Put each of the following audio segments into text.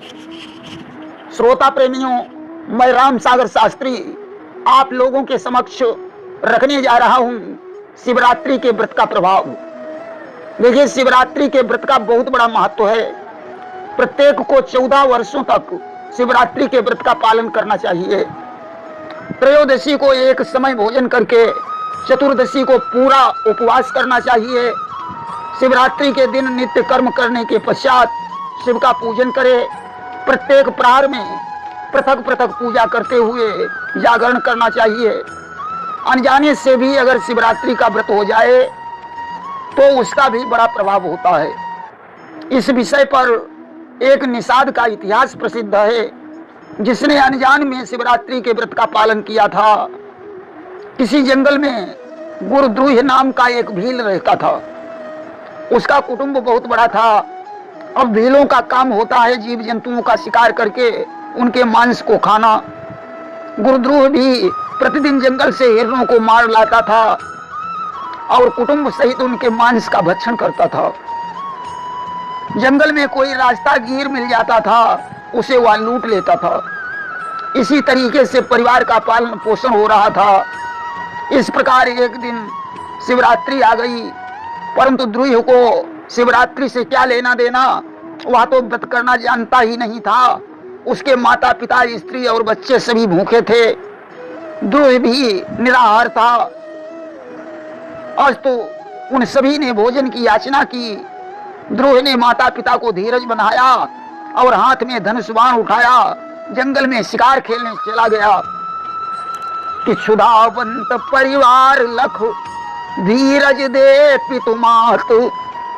श्रोता प्रेमियों, मैं राम सागर शास्त्री आप लोगों के समक्ष रखने जा रहा हूं शिवरात्रि के व्रत का प्रभाव। देखिए, शिवरात्रि के व्रत का बहुत बड़ा महत्व है। प्रत्येक को 14 वर्षों तक शिवरात्रि के व्रत का पालन करना चाहिए। त्रयोदशी को एक समय भोजन करके चतुर्दशी को पूरा उपवास करना चाहिए। शिवरात्रि के दिन नित्य कर्म करने के पश्चात शिव का पूजन करें। प्रत्येक प्रहर में पृथक पृथक पूजा करते हुए जागरण करना चाहिए। अनजाने से भी अगर शिवरात्रि का व्रत हो जाए तो उसका भी बड़ा प्रभाव होता है। इस विषय पर एक निषाद का इतिहास प्रसिद्ध है, जिसने अनजान में शिवरात्रि के व्रत का पालन किया था। किसी जंगल में गुरुद्रोह नाम का एक भील रहता था। उसका कुटुंब बहुत बड़ा था। अब भीलों का काम होता है जीव जंतुओं का शिकार करके उनके मांस को खाना। गुरुद्रोह भी प्रतिदिन जंगल से हिरणों को मार लाता था और कुटुंब सहित उनके मांस का भक्षण करता था। जंगल में कोई रास्तागीर मिल जाता था, उसे वह लूट लेता था। इसी तरीके से परिवार का पालन पोषण हो रहा था। इस प्रकार एक दिन शिवरात्रि आ गई, परंतु द्रोह को शिवरात्रि से क्या लेना देना, वह तो व्रत करना जानता ही नहीं था। उसके माता पिता, स्त्री और बच्चे सभी भूखे थे। द्रोह भी निराहार था। आज तो उन सभी ने भोजन की याचना की। द्रोह ने माता पिता को धीरज बनाया और हाथ में धनुष बाण उठाया, जंगल में शिकार खेलने चला गया कि क्षुधावंत परिवार लख धीरज दे पितु मात,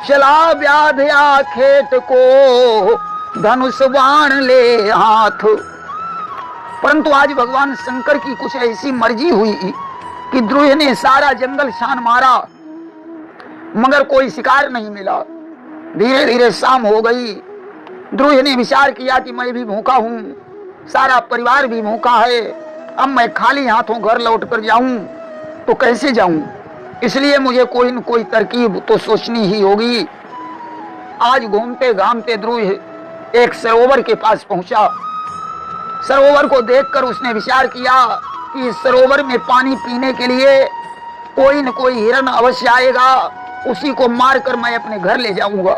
चला व्याध्या खेत को धनुष बाण ले हाथ। परंतु आज भगवान शंकर की कुछ ऐसी मर्जी हुई कि द्रोह ने सारा जंगल छान मारा, मगर कोई शिकार नहीं मिला। धीरे धीरे शाम हो गई। द्रोह ने विचार किया कि मैं भी भूखा हूं, सारा परिवार भी भूखा है। अब मैं खाली हाथों घर लौट कर जाऊं तो कैसे जाऊं, इसलिए मुझे कोई न कोई तरकीब तो सोचनी ही होगी। आज घूमते घामते द्रोह एक सरोवर के पास पहुंचा। सरोवर को देखकर उसने विचार किया कि इस सरोवर में पानी पीने के लिए कोई न कोई हिरण अवश्य आएगा, उसी को मारकर मैं अपने घर ले जाऊंगा।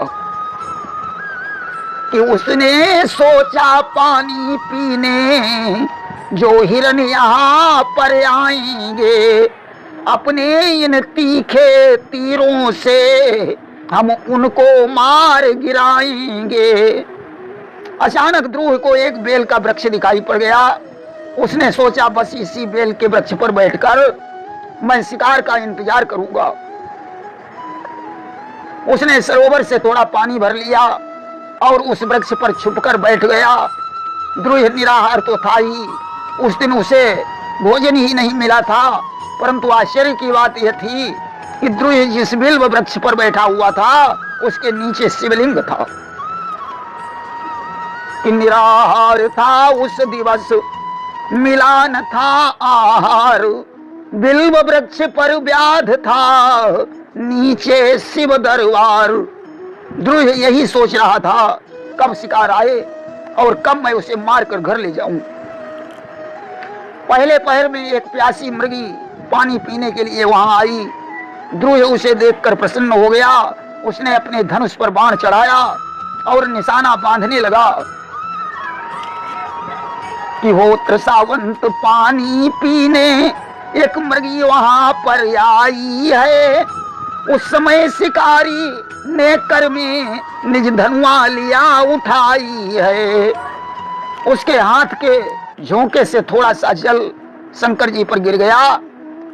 कि उसने सोचा पानी पीने जो हिरण यहाँ पर आएंगे, अपने इन तीखे तीरों से हम उनको मार गिराएंगे। अचानक द्रोह को एक बेल का वृक्ष दिखाई पड़ गया। उसने सोचा बस इसी बेल के वृक्ष पर बैठकर मैं शिकार का इंतजार करूंगा। उसने सरोवर से थोड़ा पानी भर लिया और उस वृक्ष पर छुपकर बैठ गया। द्रोह निराहार तो था ही, उस दिन उसे भोजन ही नहीं मिला था। परंतु आश्चर्य की बात यह थी कि द्रोह जिस बिल्व वृक्ष पर बैठा हुआ था उसके नीचे शिवलिंग था। कि निराहार था उस दिवस, मिला न था आहार, बिल्व वृक्ष पर व्याध था, नीचे शिव दरबार। द्रोह यही सोच रहा था कब शिकार आए और कब मैं उसे मारकर घर ले जाऊं। पहले पहर में एक प्यासी मृगी पानी पीने के लिए वहां आई। द्रोह उसे देखकर प्रसन्न हो गया। उसने अपने धनुष पर बाण चढ़ाया और निशाना बांधने लगा कि हो त्रसावंत पानी पीने एक मृगी वहां पर आई है। उस समय शिकारी ने कर में निज धनुआ लिया उठाई है। उसके हाथ के झोंके से थोड़ा सा जल शंकर जी पर गिर गया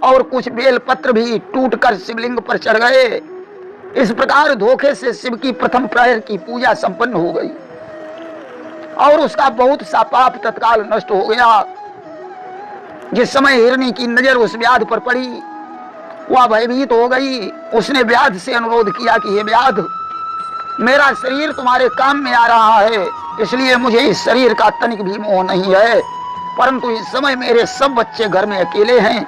और कुछ बेल पत्र भी टूटकर शिवलिंग पर चढ़ गए। इस प्रकार धोखे से शिव की प्रथम प्रहर की पूजा संपन्न हो गई और उसका बहुत सा पाप तत्काल नष्ट हो गया। जिस समय हिरनी की नजर उस व्याध पर पड़ी, वह भयभीत हो गई। उसने व्याध से अनुरोध किया कि हे व्याध, मेरा शरीर तुम्हारे काम में आ रहा है, इसलिए मुझे इस शरीर का तनिक भी मोह नहीं है। परंतु इस समय मेरे सब बच्चे घर में अकेले हैं,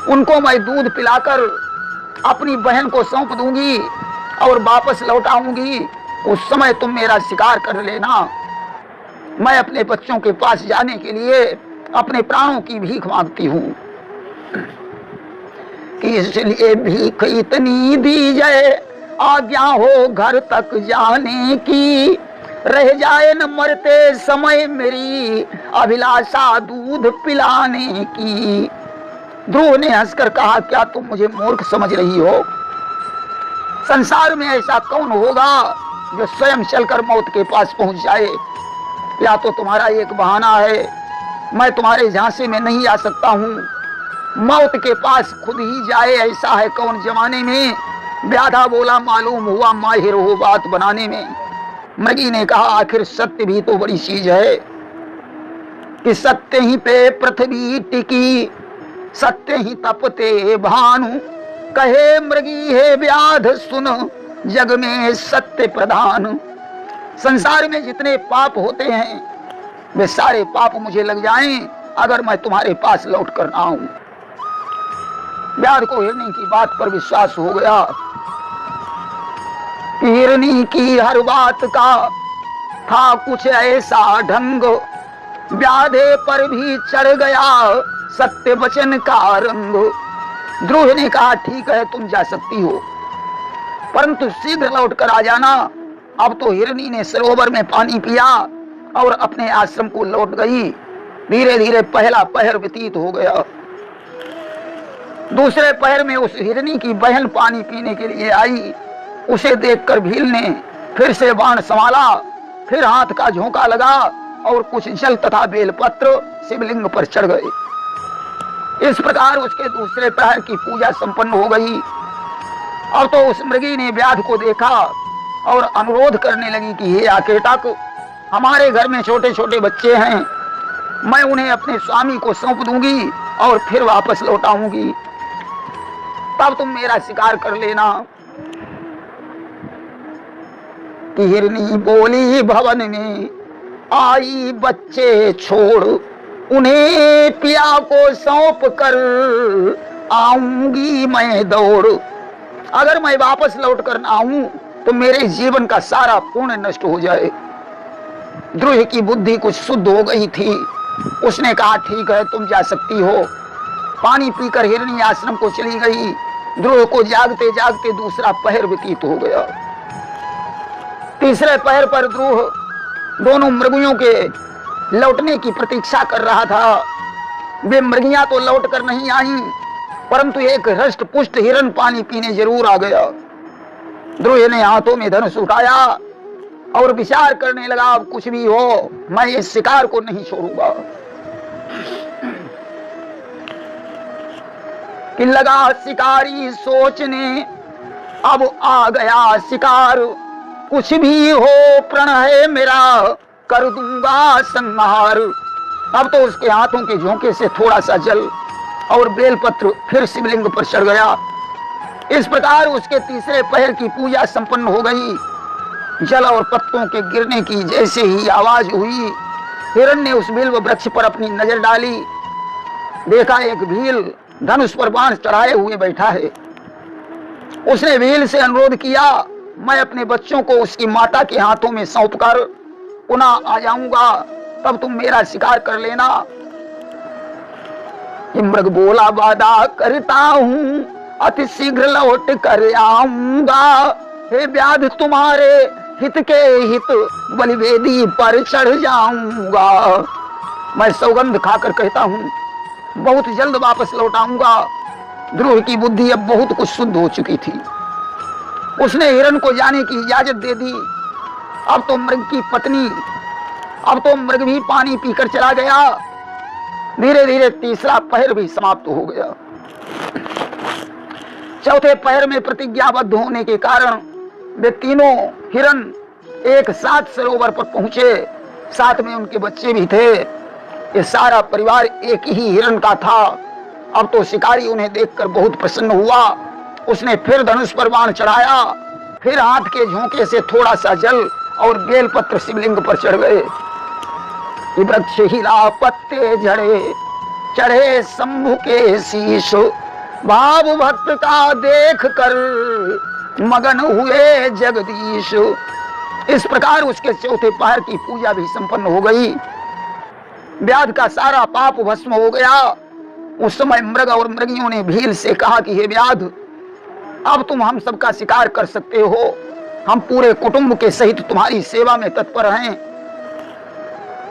उनको मैं दूध पिलाकर अपनी बहन को सौंप दूंगी और वापस लौट आऊंगी। उस समय तुम मेरा शिकार कर लेना। मैं अपने बच्चों के पास जाने के लिए अपने प्राणों की भीख मांगती हूँ। इसलिए भीख इतनी दी जाए, आज्ञा हो घर तक जाने की, रह जाए न मरते समय मेरी अभिलाषा दूध पिलाने की। ध्रुव ने हंसकर कहा, क्या तुम मुझे मूर्ख समझ रही हो? संसार में ऐसा कौन होगा जो स्वयं चलकर मौत के पास पहुंच जाए? या तो तुम्हारा एक बहाना है, मैं तुम्हारे झांसे में नहीं आ सकता हूँ, मौत के पास खुद ही जाए, ऐसा है कौन जमाने में? व्याधा बोला, मालूम हुआ माहिर हो बात बनाने में। मृगी ने कहा, आखिर सत्य भी तो बड़ी चीज है कि सत्य ही पे पृथ्वी टिकी, सत्य ही तपते भानु। कहे मृगी है व्याध सुन, जग में सत्य प्रधान। संसार में जितने पाप होते हैं वे सारे पाप मुझे लग जाएं अगर मैं तुम्हारे पास लौट कर ना आऊं। व्याध को हिरनी की बात पर विश्वास हो गया कि हिरनी की हर बात का था कुछ ऐसा ढंग, व्याधे पर भी चढ़ गया सत्य वचन का रंग। ध्रुव ने कहा, ठीक है तुम जा सकती हो, परंतु शीघ्र लौट कर आ जाना। अब तो हिरनी ने सरोवर में पानी पिया और अपने आश्रम को लौट गई। धीरे धीरे पहला पहर व्यतीत हो गया। दूसरे पहर में उस हिरनी की बहन पानी पीने के लिए आई। उसे देखकर भील ने फिर से बाण संभाला, फिर हाथ का झोंका लगा और कुछ जल तथा बेलपत्र शिवलिंग पर चढ़ गए। इस प्रकार उसके दूसरे पहर की पूजा संपन्न हो गई। अब तो उस मृगी ने व्याध को देखा और अनुरोध करने लगी कि हे आकेटक, हमारे घर में छोटे छोटे बच्चे हैं, मैं उन्हें अपने स्वामी को सौंप दूंगी और फिर वापस लौट आऊंगी, तब तुम मेरा शिकार कर लेना। कि हिरनी बोली, भवन में आई बच्चे छोड़, उन्हें पिया को सौंप कर आऊंगी मैं दौड़। अगर मैं वापस लौट कर ना आऊं तो मेरे जीवन का सारा पुण्य नष्ट हो जाए। ध्रुव की बुद्धि कुछ शुद्ध हो गई थी। उसने कहा, ठीक है तुम जा सकती हो। पानी पीकर हिरनी आश्रम को चली गई। ध्रुव को जागते जागते दूसरा पहर व्यतीत हो गया। तीसरे पहर पर ध्रुव दोनों मृगियों के लौटने की प्रतीक्षा कर रहा था। वे मृगियां तो लौट कर नहीं आई, परंतु एक हृष्ट पुष्ट हिरण पानी पीने जरूर आ गया। ध्रुव ने हाथों में धनुष उठाया और विचार करने लगा, अब कुछ भी हो मैं इस शिकार को नहीं छोड़ूंगा। कि लगा शिकारी सोचने, अब आ गया शिकार, कुछ भी हो प्रण है मेरा, कर दूंगा संहार। अब तो उसके हाथों के झोंके से थोड़ा सा जल और बेलपत्र फिर शिवलिंग पर चढ़ गया। इस प्रकार उसके तीसरे पहर की पूजा संपन्न हो गई। जल और पत्तों के गिरने की जैसे ही आवाज हुई, हिरण ने उस बिल्व वृक्ष पर अपनी नजर डाली। देखा एक भील धनुष पर बाण चढ़ाए हुए बैठा है। उसने भील से अनुरोध किया, मैं अपने बच्चों को उसकी माता के हाथों में सौंप कर पुनः आ जाऊंगा, तब तुम मेरा शिकार कर लेना। मृग बोला, वादा करता हूँ अति शीघ्र लौट कर आऊंगा। हे व्याध तुम्हारे हित के हित बलिवेदी पर चढ़ जाऊंगा। मैं सौगंध खाकर कहता हूँ बहुत जल्द वापस लौट आऊंगा। ध्रुव की बुद्धि अब बहुत कुछ शुद्ध हो चुकी थी। उसने हिरण को जाने की इजाजत दे दी। अब तो मृग की पत्नी, अब तो मृग भी पानी पीकर चला गया। धीरे धीरे तीसरा पहर भी समाप्त हो गया। चौथे पहर में प्रतिज्ञाबद्ध होने के कारण वे तीनों हिरण एक साथ सरोवर पर पहुंचे। साथ में उनके बच्चे भी थे। ये सारा परिवार एक ही हिरण का था। अब तो शिकारी उन्हें देखकर बहुत प्रसन्न हुआ। उसने फिर धनुष पर बाण चढ़ाया, फिर हाथ के झोंके से थोड़ा सा जल और बेलपत्र शिवलिंग पर चढ़ गए। वृक्ष हिला, पत्ते झड़े, चढ़े शंभु के शीश। भाव भक्त का देख कर मगन हुए जगदीश। इस प्रकार उसके चौथे पहर की पूजा भी संपन्न हो गई। व्याध का सारा पाप भस्म हो गया। उस समय मृग और मृगियों ने भील से कहा कि हे व्याध, अब तुम हम सबका शिकार कर सकते हो। हम पूरे कुटुंब के सहित तुम्हारी सेवा में तत्पर हैं।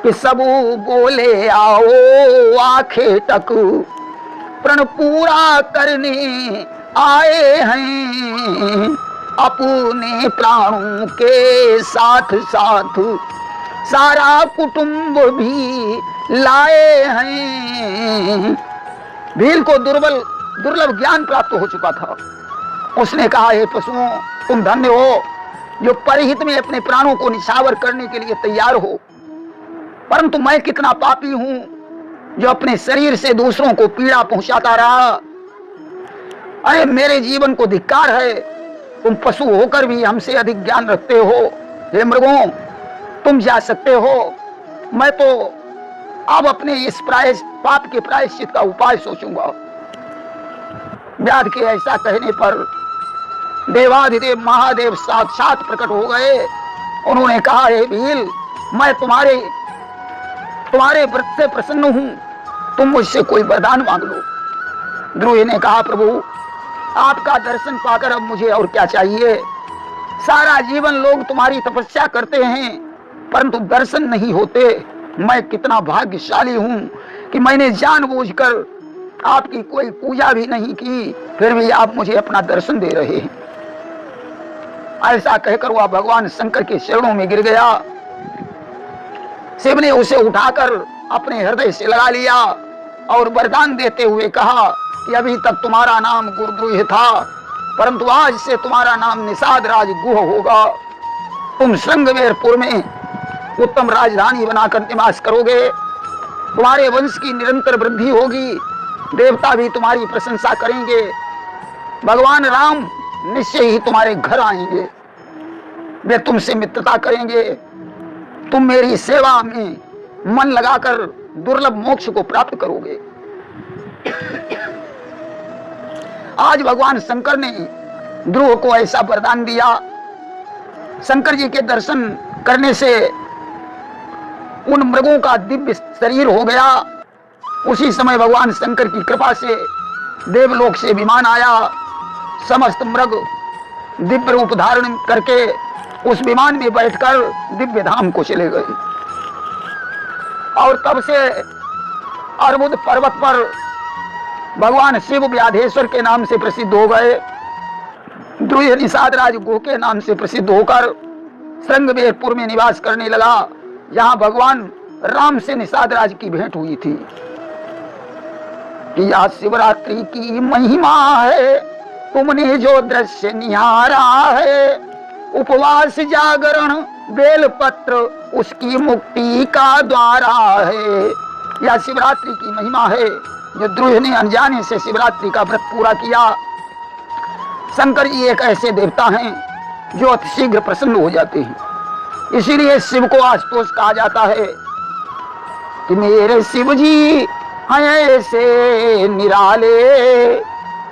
कि सब बोले आओ आखे तक प्रण पूरा करने आए हैं, अपने प्राणों के साथ साथ सारा कुटुंब भी लाए हैं। भील को दुर्लभ ज्ञान प्राप्त हो चुका था। उसने कहा, हे पशुओं, तुम धन्य हो जो परहित में अपने प्राणों को निछावर करने के लिए तैयार हो, परंतु मैं कितना पापी हूं जो अपने शरीर से दूसरों को पीड़ा पहुंचाता रहा। अरे मेरे जीवन को धिक्कार है, तुम पशु होकर भी हमसे अधिक ज्ञान रखते हो। हे मृगों, तुम जा सकते हो, मैं तो अब अपने इस पाप के प्रायश्चित का उपाय सोचूंगा। व्याध के ऐसा कहने पर देवाधिदेव महादेव साक्षात प्रकट हो गए। उन्होंने कहा, हे भील, मैं तुम्हारे व्रत से प्रसन्न हूं, तुम मुझसे कोई वरदान मांग लो। ध्रुव ने कहा, प्रभु आपका दर्शन पाकर अब मुझे और क्या चाहिए। सारा जीवन लोग तुम्हारी तपस्या करते हैं परंतु दर्शन नहीं होते। मैं कितना भाग्यशाली हूं कि मैंने जानबूझकर आपकी कोई पूजा भी नहीं की, फिर भी आप मुझे अपना दर्शन दे रहे हैं। ऐसा कहकर वह भगवान शंकर के चरणों में गिर गया। शिव ने उसे उठाकर अपने हृदय से लगा लिया और वरदान देते हुए कहा कि अभी तक तुम्हारा नाम गुरुद्रोह था, परंतु आज से तुम्हारा नाम निषाद राज गुह होगा। तुम श्रृंगवेरपुर में उत्तम राजधानी बनाकर निवास करोगे। तुम्हारे वंश की निरंतर वृद्धि होगी, देवता भी तुम्हारी प्रशंसा करेंगे। भगवान राम निश्चय ही तुम्हारे घर आएंगे, वे तुमसे मित्रता करेंगे। तुम मेरी सेवा में मन लगाकर दुर्लभ मोक्ष को प्राप्त करोगे। आज भगवान शंकर ने ध्रुव को ऐसा वरदान दिया। शंकर जी के दर्शन करने से उन मृगों का दिव्य शरीर हो गया। उसी समय भगवान शंकर की कृपा से देवलोक से विमान आया। समस्त मृग दिव्य रूप धारण करके उस विमान में बैठकर दिव्य धाम को चले गए। और तब से अर्बुद पर्वत पर भगवान शिव व्याधेश्वर के नाम से प्रसिद्ध हो गए। ध्रुव निषाद राज गुह के नाम से प्रसिद्ध होकर श्रृंगवेरपुर में निवास करने लगा, जहां भगवान राम से निषाद राज की भेंट हुई थी। कि आज शिवरात्रि की महिमा है, तुमने जो दृश्य निहारा है, उपवास जागरण बेलपत्र उसकी मुक्ति का द्वारा है। यह शिवरात्रि की महिमा है जो ध्रुव ने अनजाने से शिवरात्रि का व्रत पूरा किया। शंकर जी एक ऐसे देवता हैं जो अति शीघ्र प्रसन्न हो जाते हैं, इसीलिए शिव को आशुतोष कहा जाता है कि मेरे शिव जी हैं ऐसे निराले,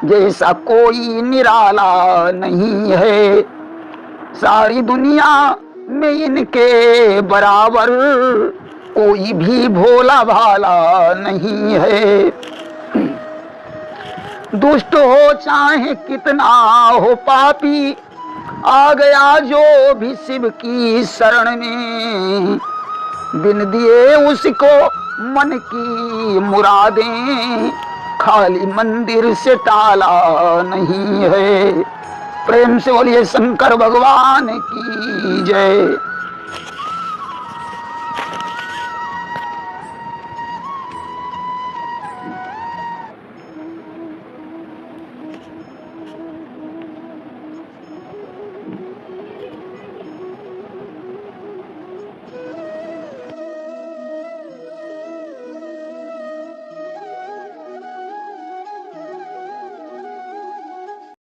जैसा कोई निराला नहीं है। सारी दुनिया में इनके बराबर कोई भी भोला भाला नहीं है। दुष्ट हो चाहे कितना हो पापी, आ गया जो भी शिव की शरण में, बिन दिए उसको मन की मुरादें, खाली मंदिर से टाला नहीं है। प्रेम से बोलिए शंकर भगवान की जय।